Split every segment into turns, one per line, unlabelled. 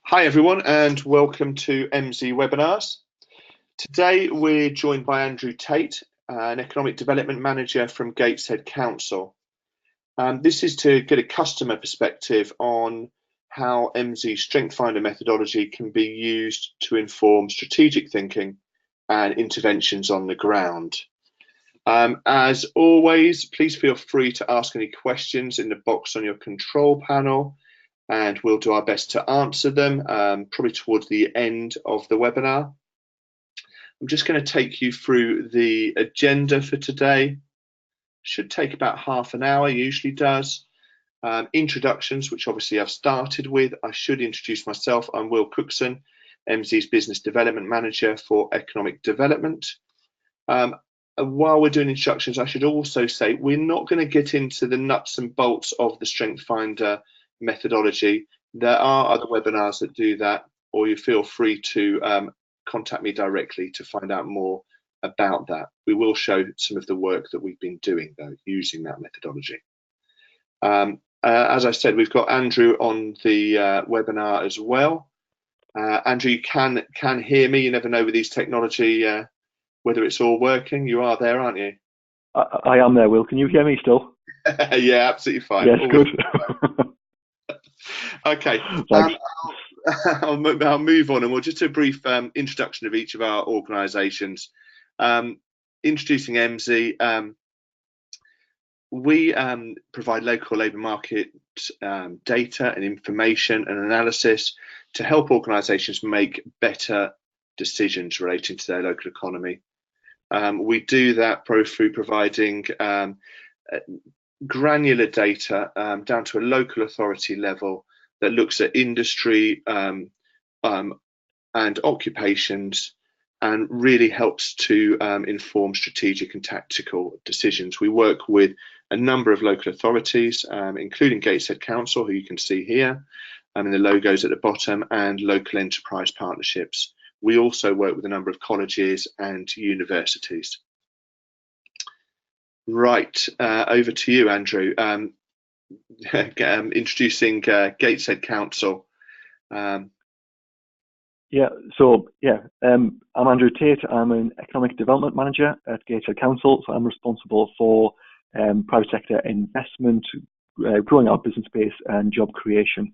Hi everyone and welcome to Emsi webinars. Today we're joined by Andrew Tate, an Economic Development Manager from Gateshead Council. This is to get a customer perspective on how Emsi's Strength Finder methodology can be used to inform strategic thinking and interventions on the ground. As always, please feel free to ask any questions in the box on your control panel, and we'll do our best to answer them probably towards the end of the webinar. I'm just going to take you through the agenda for today. Should take about half an hour, usually does. Introductions, which obviously I've started with. I should introduce myself. I'm Cookson, Emsi's Business Development Manager for Economic Development. While we're doing instructions, I should also say we're not going to get into the nuts and bolts of the Strength Finder methodology. There are other webinars that do that, or you feel free to contact me directly to find out more about that. We will show some of the work that we've been doing though, using that methodology. As I said, we've got Andrew on the webinar as well. Andrew, you can hear me. You never know with these technology whether it's all working. You are there, aren't you?
I am there, Will. Can you hear me still?
Yeah, absolutely fine.
Yes, good.
Okay, I'll move on, and we'll just do a brief introduction of each of our organisations. Introducing Emsi, we provide local labour market data and information and analysis to help organisations make better decisions relating to their local economy. We do that through providing granular data down to a local authority level that looks at industry and occupations and really helps to inform strategic and tactical decisions. We work with a number of local authorities, including Gateshead Council, who you can see here, and the logos at the bottom, and local enterprise partnerships. We also work with a number of colleges and universities. Right, over to you, Andrew. Introducing Gateshead Council.
I'm Andrew Tate. I'm an Economic Development Manager at Gateshead Council, so I'm responsible for private sector investment, growing our business base and job creation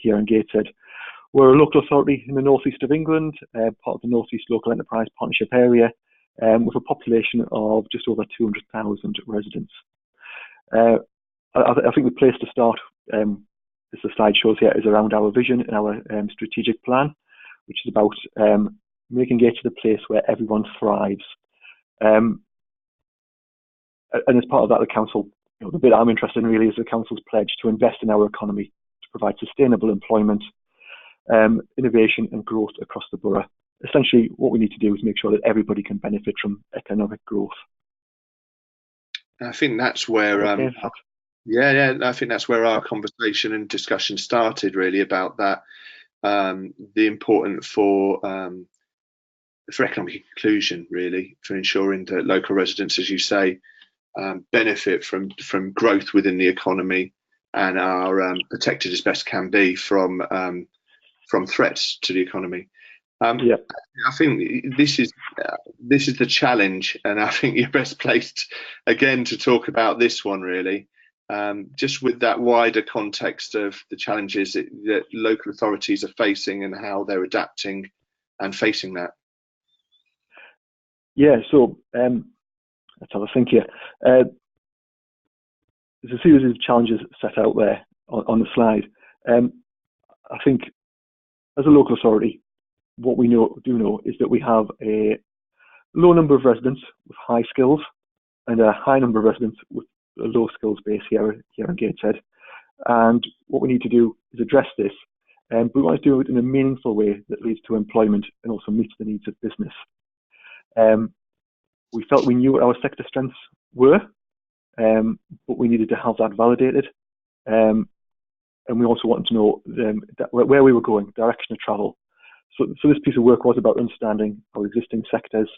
here in Gateshead. We're a local authority in the northeast of England, part of the Northeast Local Enterprise Partnership area, with a population of just over 200,000 residents. I think the place to start, as the slide shows here, is around our vision and our strategic plan, which is about making Gateshead a place where everyone thrives. And as part of that, the council, the bit I'm interested in really is the council's pledge to invest in our economy to provide sustainable employment, innovation and growth across the borough. Essentially, what we need to do is make sure that everybody can benefit from economic growth.
I think that's where, I think that's where our conversation and discussion started, really, about that, the importance for economic inclusion, really, for ensuring that local residents, as you say, benefit from growth within the economy and are protected as best can be from threats to the economy. I think this is the challenge, and I think you're best placed again to talk about this one, really, just with that wider context of the challenges that local authorities are facing and how they're adapting and facing that.
Yeah, so let's have a think here. There's a series of challenges set out there on the slide. I think as a local authority, what we do know is that we have a low number of residents with high skills and a high number of residents with a low skills base here in Gateshead. And what we need to do is address this, but we want to do it in a meaningful way that leads to employment and also meets the needs of business. We felt we knew what our sector strengths were, but we needed to have that validated. And we also wanted to know where we were going, direction of travel. So this piece of work was about understanding our existing sectors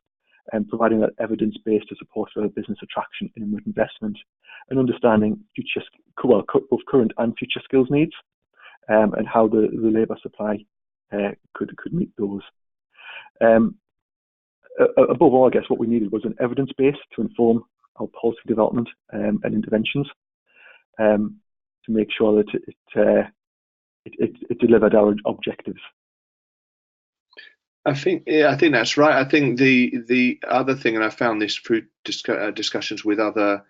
and providing that evidence base to support further business attraction and investment, and understanding both current and future skills needs. and how the labour supply could meet those. Above all, I guess what we needed was an evidence base to inform our policy development and interventions, to make sure that it delivered our objectives.
I think that's right. I think the other thing, and I found this through discussions with other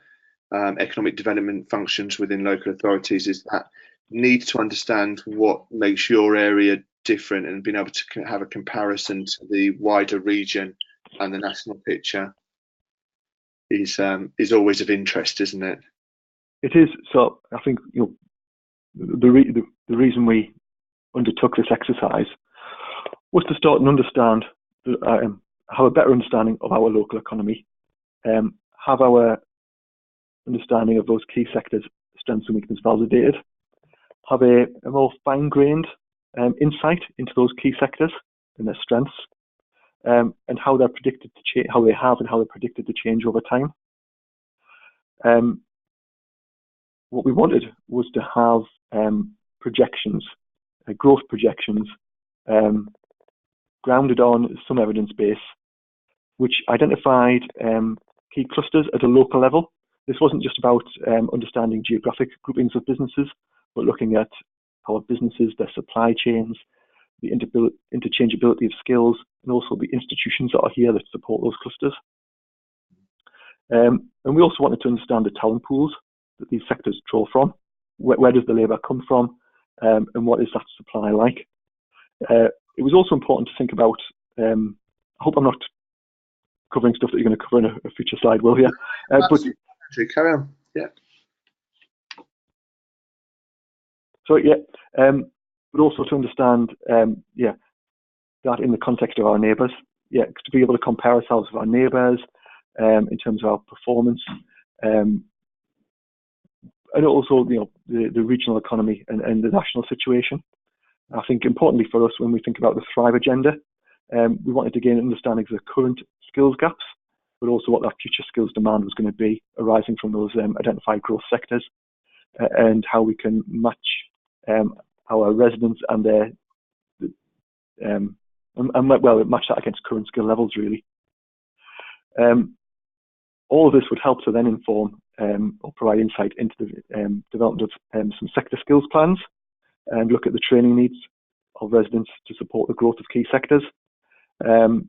economic development functions within local authorities, is that need to understand what makes your area different and being able to have a comparison to the wider region and the national picture is always of interest, isn't it?
It is. So I think the reason we undertook this exercise was to start and understand, have a better understanding of our local economy, have our understanding of those key sectors' strengths and weaknesses validated, have a more fine-grained insight into those key sectors and their strengths, and how they're predicted to change, how they're predicted to change over time. What we wanted was to have projections, growth projections, grounded on some evidence base, which identified key clusters at a local level. This wasn't just about understanding geographic groupings of businesses, but looking at our businesses, their supply chains, the interchangeability of skills, and also the institutions that are here that support those clusters. And we also wanted to understand the talent pools that these sectors draw from. Where does the labour come from, and what is that supply like? It was also important to think about, I hope I'm not covering stuff that you're going to cover in a future slide, Will, here. But
carry on. Yeah.
So but also to understand, that in the context of our neighbours, to be able to compare ourselves with our neighbours in terms of our performance, and also the regional economy and the national situation. I think importantly for us, when we think about the Thrive agenda, we wanted to gain an understanding of the current skills gaps, but also what that future skills demand was going to be arising from those identified growth sectors, and how we can match our residents and their match that against current skill levels, really. All of this would help to then inform or provide insight into the development of some sector skills plans, and look at the training needs of residents to support the growth of key sectors. And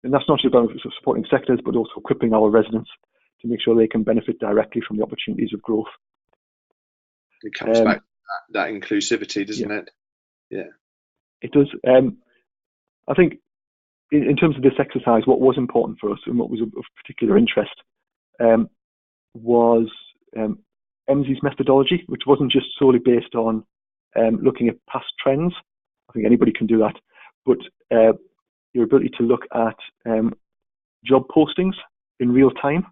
that's not just about supporting sectors, but also equipping our residents to make sure they can benefit directly from the opportunities of growth.
It comes back to that inclusivity, doesn't it? Yeah.
It does. I think in terms of this exercise, what was important for us and what was of particular interest was Emsi's methodology, which wasn't just solely based on looking at past trends. I think anybody can do that, but your ability to look at job postings in real time,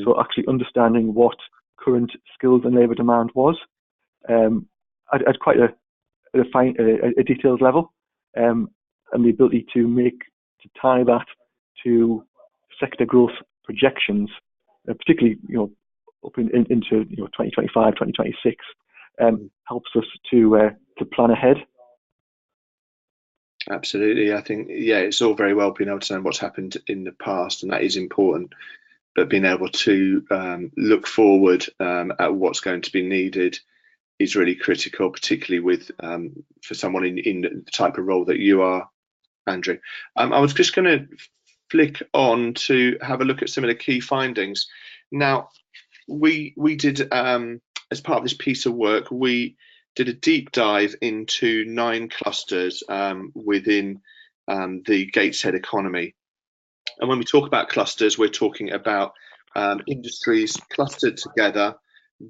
so actually understanding what current skills and labour demand was at quite a detailed level, and the ability to tie that to sector growth projections, particularly up into 2025, 2026, helps us to plan ahead.
Absolutely. I think, it's all very well being able to know what's happened in the past, and that is important, but being able to look forward at what's going to be needed is really critical, particularly with for someone in the type of role that you are, Andrew. I was just going to flick on to have a look at some of the key findings. Now, we did, as part of this piece of work, we did a deep dive into 9 clusters within the Gateshead economy. And when we talk about clusters, we're talking about industries clustered together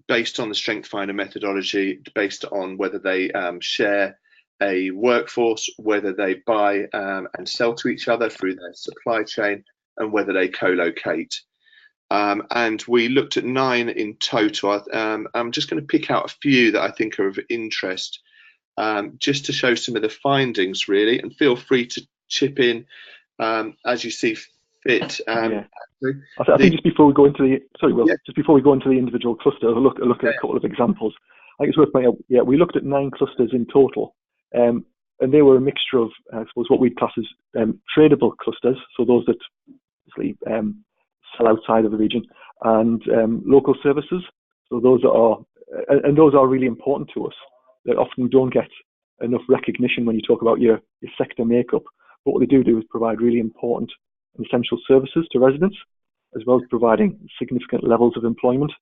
based on the Strength Finder methodology, based on whether they share a workforce, whether they buy and sell to each other through their supply chain, and whether they co-locate. And we looked at 9 in total. I'm just going to pick out a few that I think are of interest, just to show some of the findings, really, and feel free to chip in as you see fit.
I think just before we go into the just before we go into the individual cluster, look at a couple of examples. I think it's worth pointing out, yeah, we looked at 9 clusters in total, and they were a mixture of, I suppose, what we'd class as tradable clusters, so those that obviously sell outside of the region, and local services. So those are really important to us. They often don't get enough recognition when you talk about your sector makeup. But what they do is provide really important and essential services to residents, as well as providing significant levels of employment.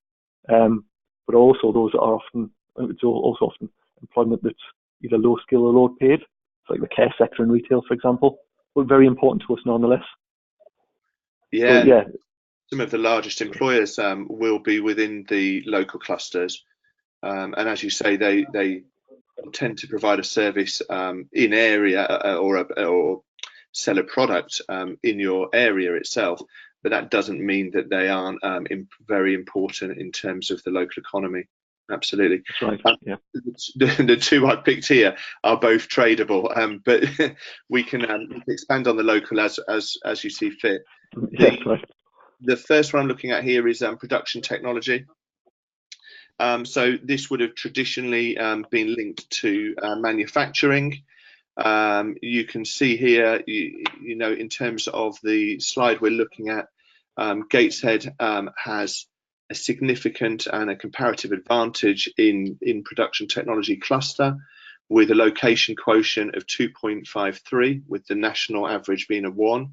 But also those are often, it's also often employment that's either low skill or low paid, like the care sector and retail, for example, but very important to us nonetheless.
Yeah,
so, yeah.
Some of the largest employers will be within the local clusters, and as you say, they tend to provide a service in area or sell a product in your area itself. But that doesn't mean that they aren't very important in terms of the local economy. Absolutely.
That's right. Yeah.
The 2 I picked here are both tradable, but we can expand on the local as you see fit.
Yes, right.
The first one I'm looking at here is production technology. So this would have traditionally been linked to manufacturing. You can see here, you know, in terms of the slide we're looking at, Gateshead has a significant and a comparative advantage in production technology cluster, with a location quotient of 2.53, with the national average being a 1.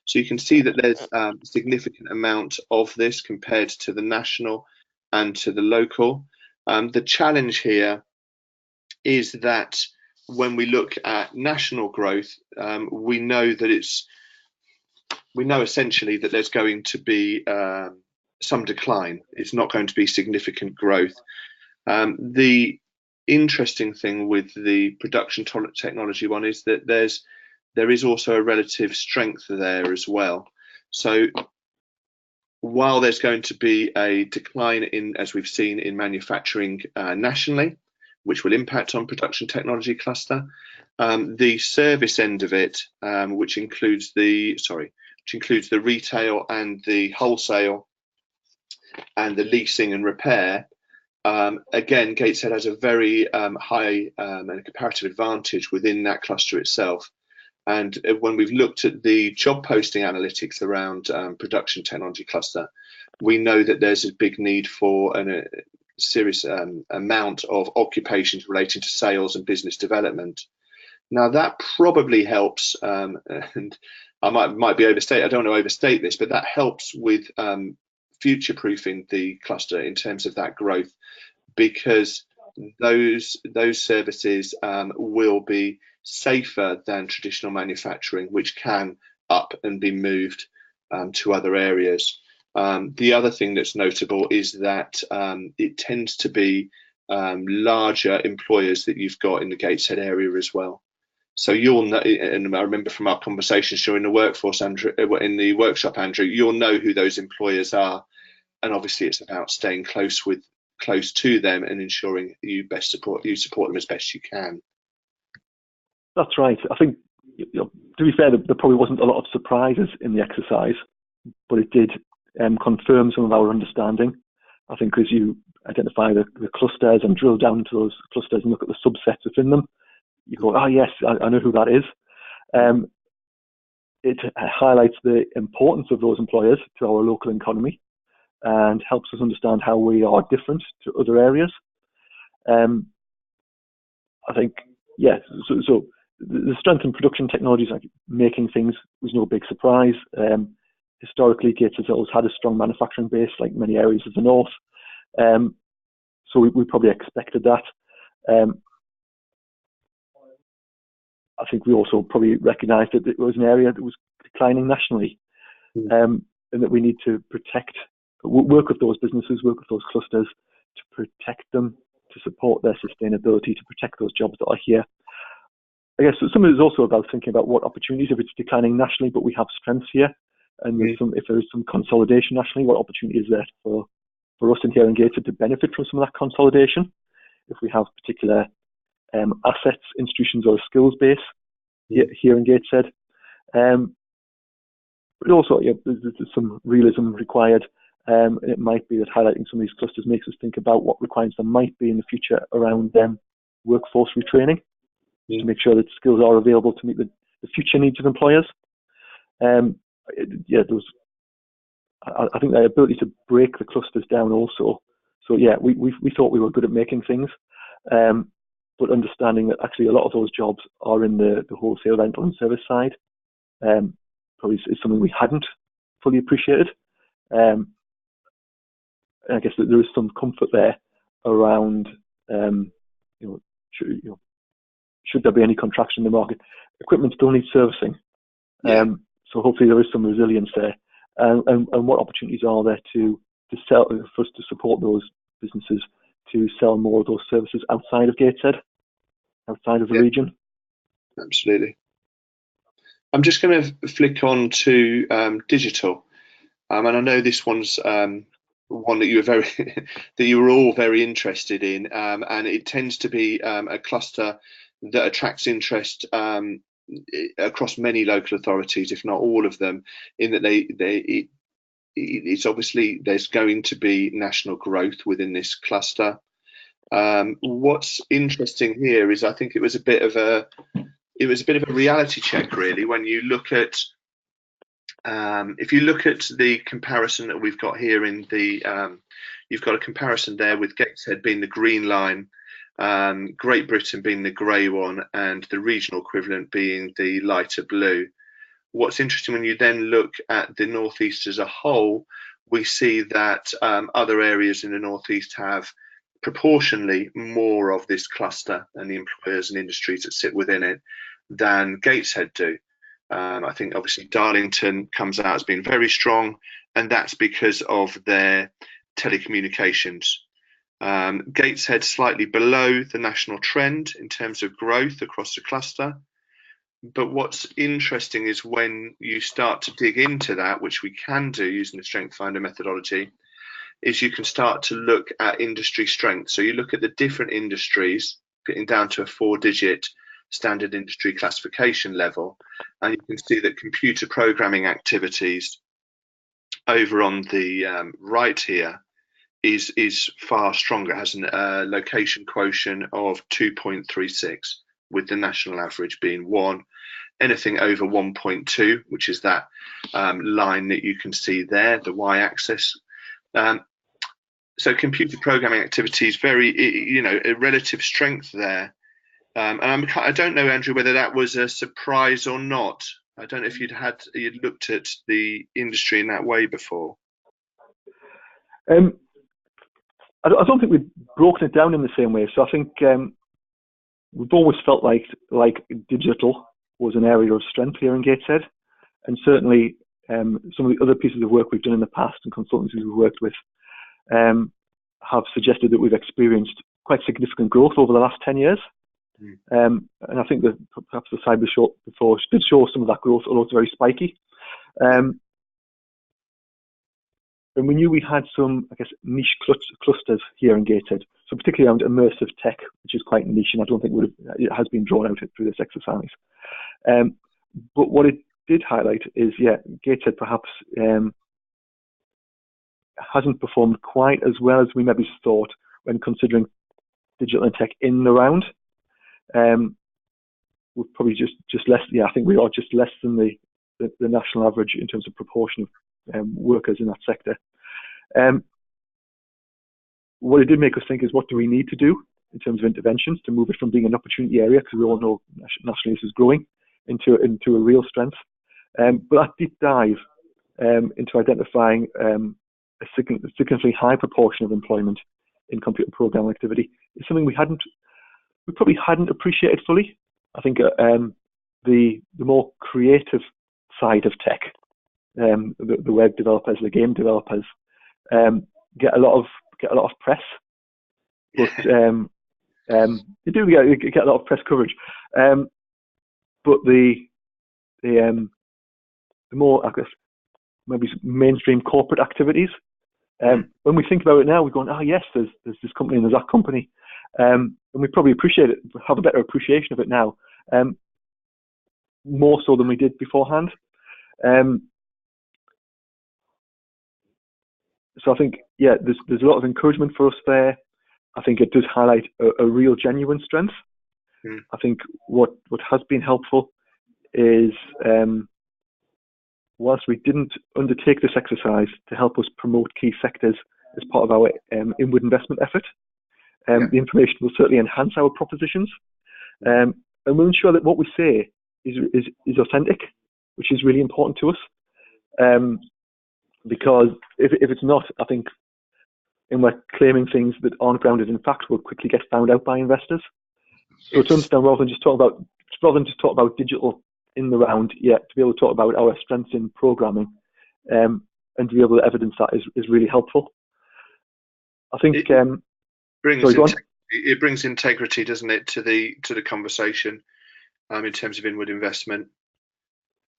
So you can see that there's a significant amount of this compared to the national and to the local. The challenge here is that when we look at national growth, we know essentially that there's going to be some decline. It's not going to be significant growth. The interesting thing with the production technology one is that there is also a relative strength there as well. So while there's going to be a decline in, as we've seen, in manufacturing nationally, which will impact on production technology cluster, the service end of it, which includes the retail and the wholesale and the leasing and repair, again, Gateshead has a very high and a comparative advantage within that cluster itself. And when we've looked at the job posting analytics around production technology cluster, we know that there's a big need for a serious amount of occupations relating to sales and business development. Now that probably helps, and I might be overstate. I don't want to overstate this, but that helps with future-proofing the cluster in terms of that growth, because those services will be safer than traditional manufacturing, which can up and be moved to other areas. The other thing that's notable is that it tends to be larger employers that you've got in the Gateshead area as well. So you'll know, and I remember from our conversations during the workforce, Andrew, in the workshop, Andrew, you'll know who those employers are, and obviously it's about staying close to them and ensuring you support them as best you can.
That's right. I think, to be fair, there probably wasn't a lot of surprises in the exercise, but it did confirm some of our understanding. I think as you identify the clusters and drill down into those clusters and look at the subsets within them, you go, oh yes, I know who that is. It highlights the importance of those employers to our local economy and helps us understand how we are different to other areas. I think, yes, so the strength in production technologies, like making things, was no big surprise. Historically, Gates has always had a strong manufacturing base, like many areas of the north. So we probably expected that. I think we also probably recognised that it was an area that was declining nationally, and that we need to work with those businesses, work with those clusters to protect them, to support their sustainability, to protect those jobs that are here. I guess some of it is also about thinking about what opportunities, if it's declining nationally, but we have strengths here, and if there is some consolidation nationally, what opportunity is there for us in here in Gateshead to benefit from some of that consolidation? If we have particular assets, institutions, or a skills base here in Gateshead. But also, there's some realism required. And it might be that highlighting some of these clusters makes us think about what requirements there might be in the future around workforce retraining to make sure that skills are available to meet the future needs of employers. I think the ability to break the clusters down also. So yeah, we thought we were good at making things, but understanding that actually a lot of those jobs are in the wholesale rental and service side, probably is something we hadn't fully appreciated. And I guess that there is some comfort there around, should there be any contraction in the market, equipment still needs servicing. So hopefully there is some resilience there. And what opportunities are there to sell, for us to support those businesses to sell more of those services outside of Gateshead, outside of the region?
Absolutely. I'm just going to flick on to digital, and I know this one's one that you were that you were all very interested in, and it tends to be a cluster that attracts interest across many local authorities, if not all of them, in that it's obviously there's going to be national growth within this cluster. What's interesting here is I think it was a bit of a reality check, really, when you look at if you look at the comparison that we've got here in the you've got a comparison there with Gateshead being the green line, Great Britain being the grey one, and the regional equivalent being the lighter blue. What's interesting when you then look at the Northeast as a whole, we see that other areas in the Northeast have proportionally more of this cluster and the employers and industries that sit within it than Gateshead do. I think obviously Darlington comes out as being very strong, and that's because of their telecommunications. Gateshead slightly below the national trend in terms of growth across the cluster. But what's interesting is when you start to dig into that, which we can do using the Strength Finder methodology, is you can start to look at industry strength. So you look at the different industries, getting down to a 4-digit standard industry classification level, and you can see that computer programming activities over on the right here is far stronger, has a location quotient of 2.36, with the national average being 1. Anything over 1.2, which is that line that you can see there, the y-axis. So computer programming activities, very, a relative strength there. And I don't know, Andrew, whether that was a surprise or not. I don't know if you'd looked at the industry in that way before.
I don't think we've broken it down in the same way. So I think we've always felt like digital was an area of strength here in Gateshead, and certainly some of the other pieces of work we've done in the past and consultancies we've worked with have suggested that we've experienced quite significant growth over the last 10 years. And I think that perhaps the slide before did show some of that growth, although it's very spiky. And we knew we had some, I guess, niche clusters here in Gateshead, so particularly around immersive tech, which is quite niche, and I don't think it has been drawn out through this exercise. But what it did highlight is, Gateshead perhaps hasn't performed quite as well as we maybe thought when considering digital and tech in and around. We're probably just less. I think we are just less than the national average in terms of proportion of workers in that sector. What it did make us think is, what do we need to do in terms of interventions to move it from being an opportunity area, because we all know nationally this is growing, into a real strength. But that deep dive into identifying a significantly high proportion of employment in computer programming activity is something we probably hadn't appreciated fully. I think the more creative side of tech, the web developers, the game developers, get a lot of press, but they do get a lot of press coverage. But the more, I guess, maybe mainstream corporate activities, when we think about it now, we're going, yes, there's this company and there's that company, and we probably appreciate it, have a better appreciation of it now, more so than we did beforehand. So I think, yeah, there's a lot of encouragement for us there. I think it does highlight a real genuine strength. I think what has been helpful is whilst we didn't undertake this exercise to help us promote key sectors as part of our inward investment effort, the information will certainly enhance our propositions, and we'll ensure that what we say is authentic, which is really important to us. Because if it's not, I think, and we're claiming things that aren't grounded in fact, will quickly get found out by investors. So to understand, rather than just talk about digital in the round, to be able to talk about our strengths in programming, and to be able to evidence that is really helpful. I think
it brings integrity, doesn't it, to the conversation in terms of inward investment.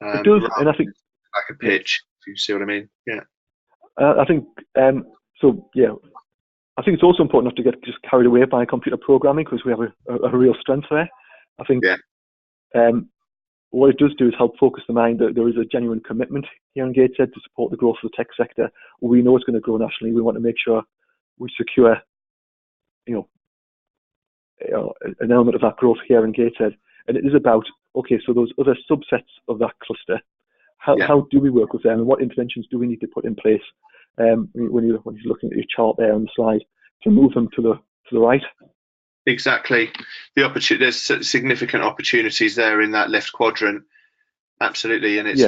It does, and I think
like a pitch, if you see what I mean. Yeah.
I think so. Yeah. I think it's also important not to get just carried away by computer programming, because we have a real strength there. I think what it does do is help focus the mind that there is a genuine commitment here in Gateshead to support the growth of the tech sector. We know it's going to grow nationally. We want to make sure we secure, an element of that growth here in Gateshead. And it is about, okay, so those other subsets of that cluster, how do we work with them, and what interventions do we need to put in place when you're looking at your chart there on the slide to move them to the right?
Exactly. There's significant opportunities there in that left quadrant. Absolutely. And it's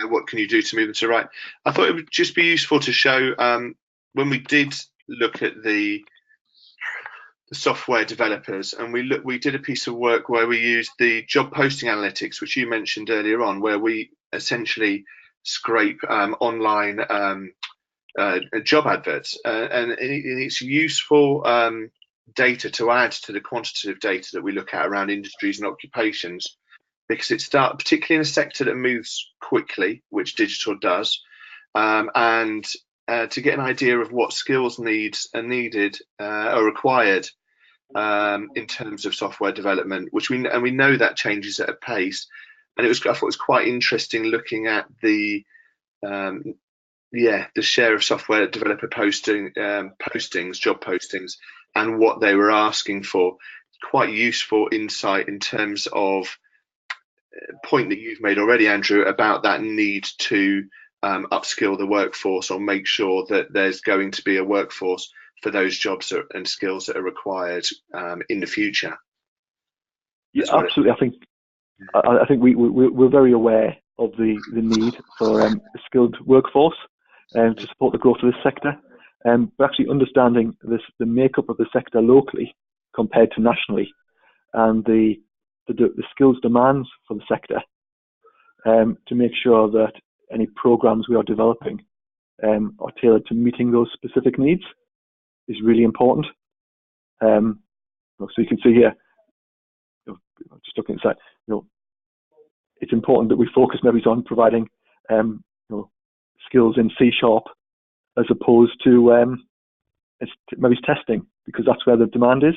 what can you do to move them to the right? I thought it would just be useful to show when we did look at the software developers, and we did a piece of work where we used the job posting analytics, which you mentioned earlier on, where we essentially scrape online job adverts, and it's useful data to add to the quantitative data that we look at around industries and occupations, because it starts particularly in a sector that moves quickly, which digital does, and to get an idea of what skills are needed or required in terms of software development, which we know that changes at a pace. And I thought it was quite interesting looking at the share of software developer job postings, and what they were asking for. Quite useful insight in terms of point that you've made already, Andrew, about that need to upskill the workforce, or make sure that there's going to be a workforce for those jobs and skills that are required in the future.
Yeah, absolutely. I think we're very aware of the need for a skilled workforce to support the growth of this sector. But actually understanding the makeup of the sector locally compared to nationally, and the skills demands for the sector, to make sure that any programs we are developing are tailored to meeting those specific needs is really important. So you can see here, just looking inside, it's important that we focus maybe on providing skills in C# as opposed to maybe testing, because that's where the demand is.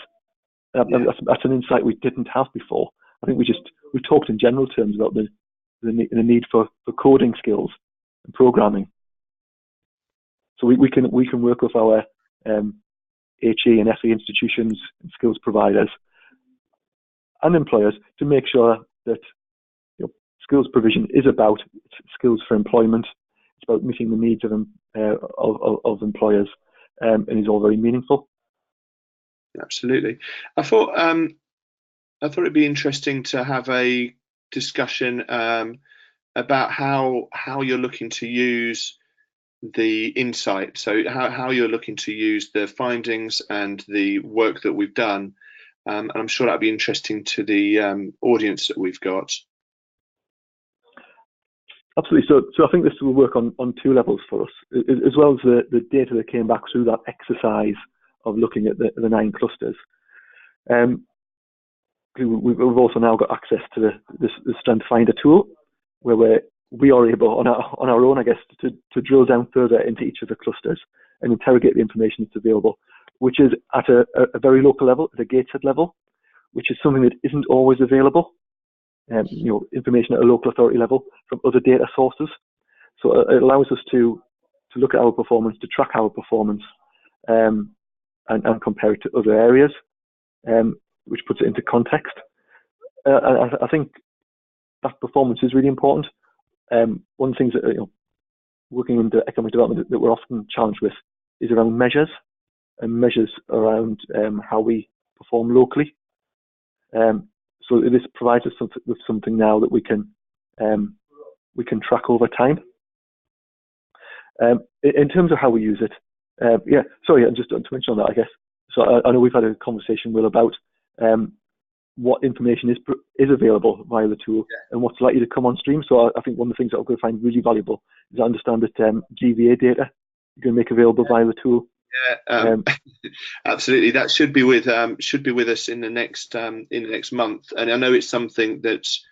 That's an insight we didn't have before. I think we talked in general terms about the need for coding skills and programming. So we can work with our HE and FE institutions and skills providers and employers to make sure that skills provision is about skills for employment. It's about meeting the needs of employers, and is all very meaningful.
Absolutely. I thought it'd be interesting to have a discussion about how you're looking to use the insight. So how you're looking to use the findings and the work that we've done. And I'm sure that'll be interesting to the audience that we've got.
Absolutely. So I think this will work on two levels for us, as well as the data that came back through that exercise of looking at the 9 clusters. We've also now got access to the Strength Finder tool, where we are able on our own, I guess, to drill down further into each of the clusters and interrogate the information that's available, which is at a very local level, at a Gateshead level, which is something that isn't always available. Information at a local authority level from other data sources. So it allows us to to look at our performance, to track our performance, and compare it to other areas, which puts it into context. I think that performance is really important. One of the things that, working in the economic development that we're often challenged with is around measures, and measures around how we perform locally. So this provides us with something now that we can track over time. In terms of how we use it, just to mention on that, I guess. So I know we've had a conversation, Will, about what information is available via the tool, and what's likely to come on stream. So I think one of the things that I'm going to find really valuable is I understand that GVA data you can make available via the tool.
Absolutely. That should be with us in the next month, and I know it's something that's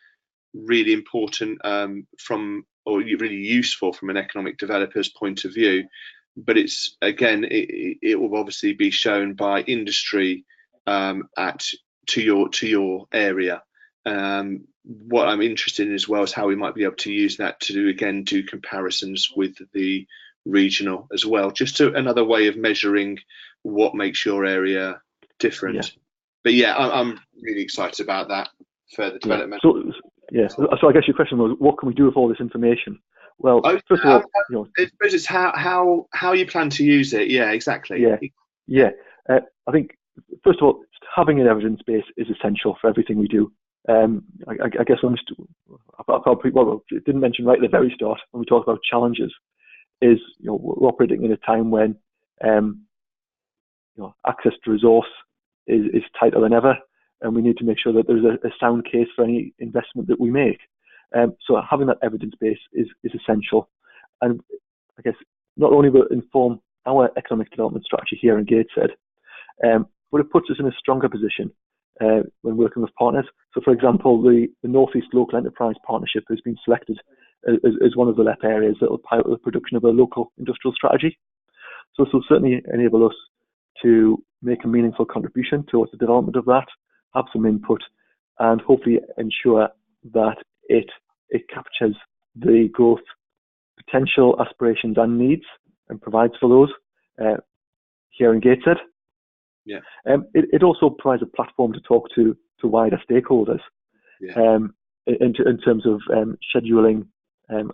really important or really useful from an economic developer's point of view. But it's again, it will obviously be shown by industry to your area. What I'm interested in as well is how we might be able to use that to do comparisons with the regional as well, just another way of measuring what makes your area different. But I'm really excited about that further development.
So I guess your question was, what can we do with all this information? Well, first of all,
I suppose it's how you plan to use it. Yeah, exactly.
I think first of all, having an evidence base is essential for everything we do. I guess what I didn't mention right at the very start when we talk about challenges is we're operating in a time when access to resource is tighter than ever, and we need to make sure that there's a sound case for any investment that we make. So having that evidence base is essential, and I guess not only will it inform our economic development strategy here in Gateshead, but it puts us in a stronger position when working with partners. So, for example, the North East Local Enterprise Partnership has been selected as one of the LEP areas that will pilot the production of a local industrial strategy. So this will certainly enable us to make a meaningful contribution towards the development of that, have some input, and hopefully ensure that it captures the growth potential, aspirations, and needs, and provides for those here in Gateshead. It also provides a platform to talk to wider stakeholders in terms of scheduling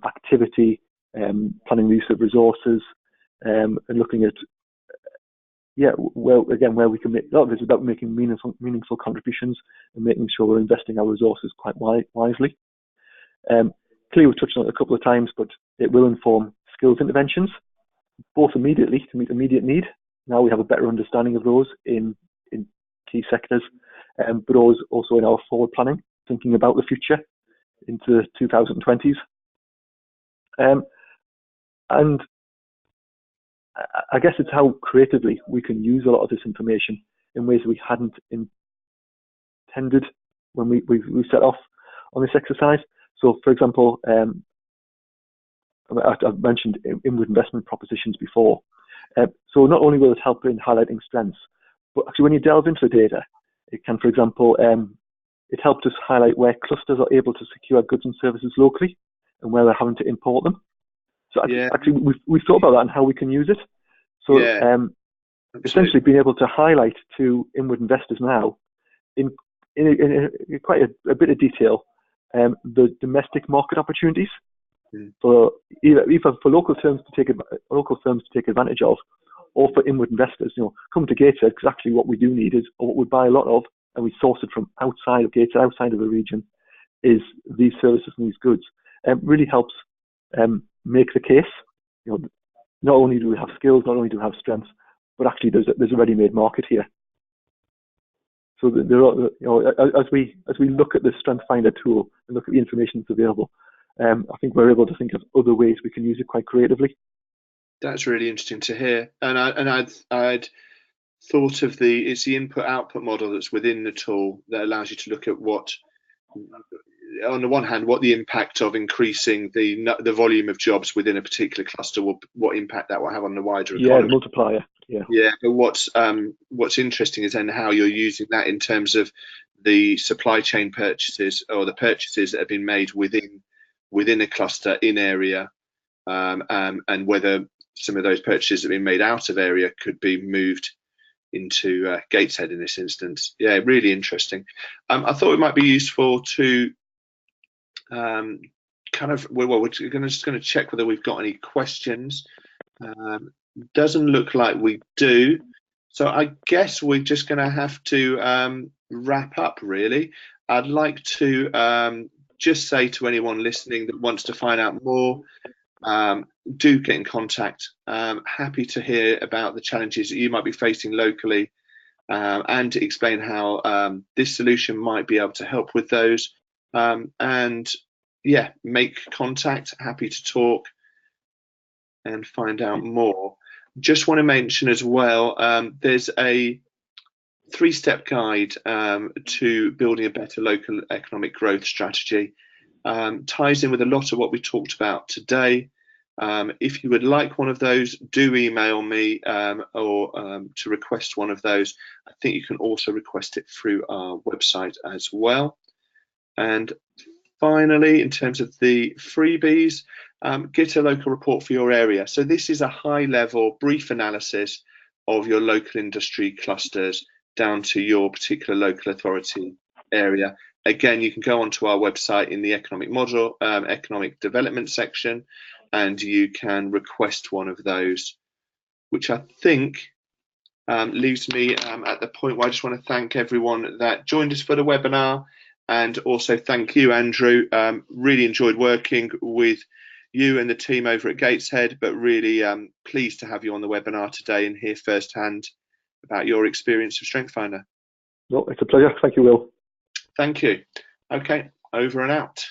activity, planning the use of resources, and looking at where we can make. A lot of it's about making meaningful contributions and making sure we're investing our resources quite wisely. Clearly, we've touched on it a couple of times, but it will inform skills interventions, both immediately to meet immediate need. Now we have a better understanding of those in key sectors, but also in our forward planning, thinking about the future into the 2020s. And I guess it's how creatively we can use a lot of this information in ways we hadn't intended when we set off on this exercise. So, for example, I've mentioned inward investment propositions before. So not only will it help in highlighting strengths, but actually when you delve into the data, it can, for example, it helps us highlight where clusters are able to secure goods and services locally and where they're having to import them. So actually we've thought about that and how we can use it. So essentially being able to highlight to inward investors now in quite a bit of detail the domestic market opportunities for either for local firms to take advantage of, or for inward investors. Come to Gateshead because actually what we do need is, or what we buy a lot of, and we source it from outside of Gateshead, outside of the region, is these services and these goods. Really helps make the case. Not only do we have skills, not only do we have strengths, but actually there's a ready-made market here. So there are, as we look at the Strength Finder tool and look at the information that's available, I think we're able to think of other ways we can use it quite creatively.
That's really interesting to hear. And I'd thought of it's the input-output model that's within the tool that allows you to look at what, on the one hand, what the impact of increasing the volume of jobs within a particular cluster what impact that will have on the wider economy.
The multiplier.
But what's interesting is then how you're using that in terms of the supply chain purchases, or the purchases that have been made within a cluster in area, and whether some of those purchases that have been made out of area could be moved into Gateshead in this instance. Yeah, really interesting. I thought it might be useful to we're just going to check whether we've got any questions. Doesn't look like we do. So I guess we're just going to have to wrap up, really. I'd like to just say to anyone listening that wants to find out more, do get in contact. Happy to hear about the challenges that you might be facing locally, and to explain how this solution might be able to help with those. And yeah, make contact. Happy to talk and find out more. Just want to mention as well, there's a 3-step guide to building a better local economic growth strategy. Ties in with a lot of what we talked about today. If you would like one of those, do email me or to request one of those. I think you can also request it through our website as well. And finally, in terms of the freebies, get a local report for your area. So this is a high-level brief analysis of your local industry clusters down to your particular local authority area. Again, you can go onto our website in the economic model, economic development section, and you can request one of those, which I think leaves me at the point where I just want to thank everyone that joined us for the webinar, and also thank you, Andrew. Really enjoyed working with you and the team over at Gateshead, but really pleased to have you on the webinar today and hear firsthand about your experience of Strength Finder.
No, it's a pleasure. Thank you, Will.
Thank you. Okay, over and out.